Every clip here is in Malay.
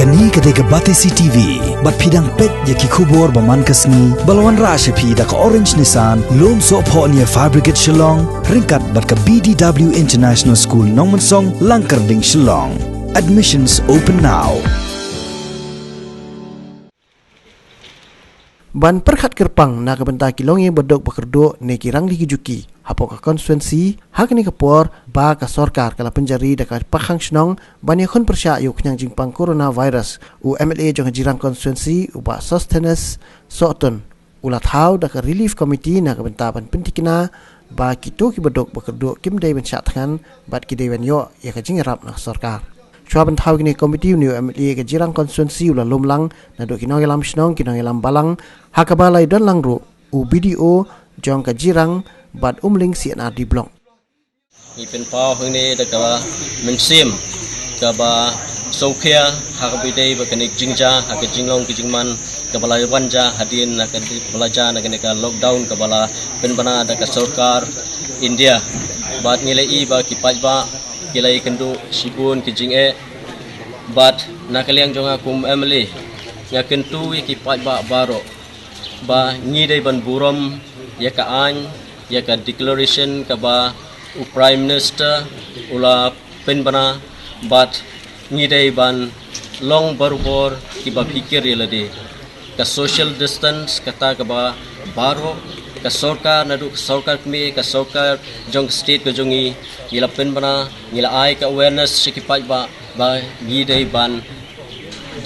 Kani ketika Batesi TV, bat pidang pet yaki kubur baman kasni, balawan rasha pi da ka Orange Nissan, lom so po niya Fabricate Shillong, ringkat bat ka BDW International School Nongmansong, Langkarding Shillong. Admissions open now. Ban perkhat kerpang na kabenta kilong yang bedok bekerdo ne kirang dikijuki hapok ka konstituensi hak ni kapor ba ka sorkar kala penjari da ka pakhang snong ban yakon persya yuk nyang jingpang coronavirus u MLA jong jirang konstituensi u ba sustenance soton ulat hau da ka relief committee na kabenta ban pentikina ba kitu ki bedok bekerdo kim dai ban tangan bat ki dai ban yo ya ka jingrap na sorkar Chua bentau kini komiti uniu MLA ke jirang konstituensi ula lumlang na do kinong ilam snong kinong ilam balang hakabalai don langru u BDO jong ke jirang bat umling CNR di blok. Ipin pau hini da ka mensim ka ba sokia hakabidei ba kanik jingja hak jinglong ki jingman ka bala wanja hadin na ka belaja na ka lockdown ka bala penbana da ka sarkar India bat ngilai ba ki pajba kilai kendu sibun kijing bat nakaliang jonga kum MLA nga kentu ki pajba baro ba ngidai ban burom ya ka an ya ka declaration ka ba u prime minister ula penbana bat ngidai ban long barbor ki ba pikir yelade ka social distance kata ka ba baro ka sarkar nadu sarkar kami ka sarkar jong state ko jongi ngila penbana ngila ai ka awareness sikipat ba gidai ban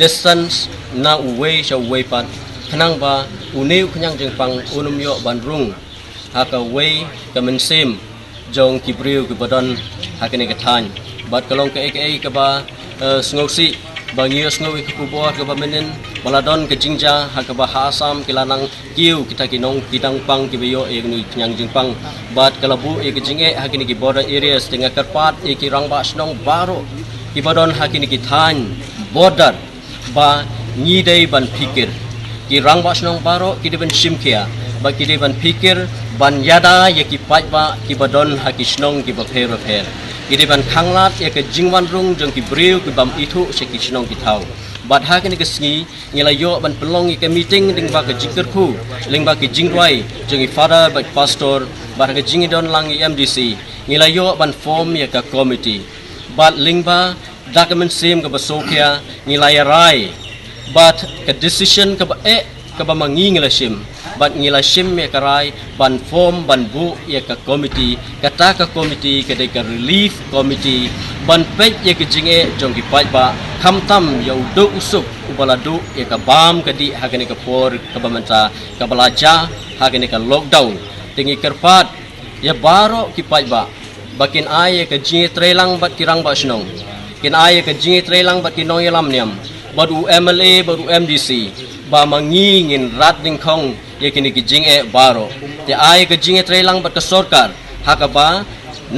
distance na uwe sha uwe pat kanang ba uneu kanyang jengpang unum yo ban rung haka we ka mensim jong kibriu ke badan hakene ka than bat kalong ka ka ba sngosi bangios ngowi ke kubor ke bamenen baladon ke jingja haka ba hasam kilanang kiu kita kinong kitang pang kibeyo egnu nyang jingpang bat kalabu ke jinge hakini ki border areas tengah karpat ki rangba snong baro ki badon hakini ki than border ba ngidei ban pikir ki rangba snong baro ki deben simkia ba ki deben pikir ban yada ye ki pajba ki badon haki snong ki ba pher Kini ban khanglat ya ke jingwan rung jong ki briu ki bam itu seki sinong ki tau bat ha ke sngi ngila yo ban pelong ke meeting ding ba ke jingker khu ling ba ki jingwai jong i father ba pastor ba ke jingi don lang MDC ngila yo ban form ya ka committee bat ling ba document sim ke basokia ngila ya rai bat ke decision ke ba ke ba mangi ngila sim bat ngila sim ya karai ban form ban bu ya ka committee kata ka committee ke ka relief committee ban pet ya ke jinge jong ki pai ba kham tam ya do usuk ubaladu ya ka bam ka di hagane ka por ka bamanta ka balaja hagane ka lockdown tingi kerpat ya baro ki pai ba bakin ay ya ka jinge trelang bat kirang ba snong kin ay ya ka jinge trelang bat kinong yalam niam badu MLA badu MDC ba mangingin rat ding khong ye kini ki jing baro te ai ke jing trelang bat ka sarkar hakaba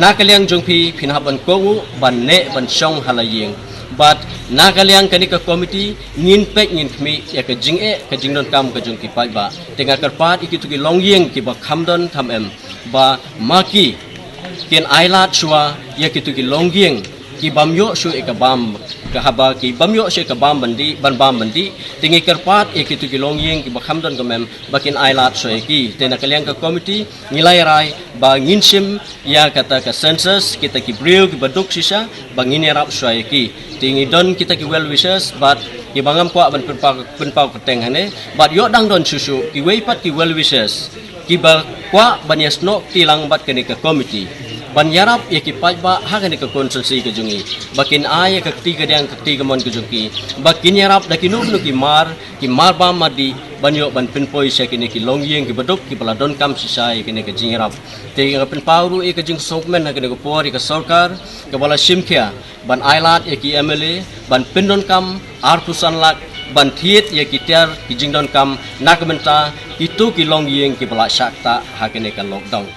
nakaliang jongpi phinhaban ko ban ne ban chong halaying bat nakaliang kani ka committee ngin pe ngin khmi ye ke jing don kam ka jongki pai ba tenga karpat iki tu ki longyeng ki ba khamdon tham em ba maki kin ailat chua ye ki tu ki longyeng ki bamyo shu e ka bam ka haba ki bamyo shu ka bam bandi ban bam bandi tingi kerpat e ki tu ki longyeng ki bakham don kamem bakin ailat so e ki tena kaliang ka committee nilai rai ba nginsim ya kata ka census kita ki briu ki baduk sisa bangin yarap so e ki tingi don kita ki well wishes but ki bangam kwa ban penpau keteng hane but yo dang don susu ki weipat ki well wishes ki ba kwa ban yasno tilang bat kani ka committee ban yarap ya ki pajba hagani ka konsensi ka jungi bakin ay ka tiga dang tiga mon ka jungi bakin yarap da kinubno ki mar ba madi banyo ban pinpoi sa kini ki longyeng ki badok ki baladon kam sisay kini ka jingrap te ka pinpauru e ka jing sokmen hagani ka por ka sarkar ka bala simkhia ban ailat ya ki MLA ban pindon kam artusan lak ban thiet ya ki ter ki jingdon kam nakmenta itu ki longyeng ki bala sakta hagani ka lockdown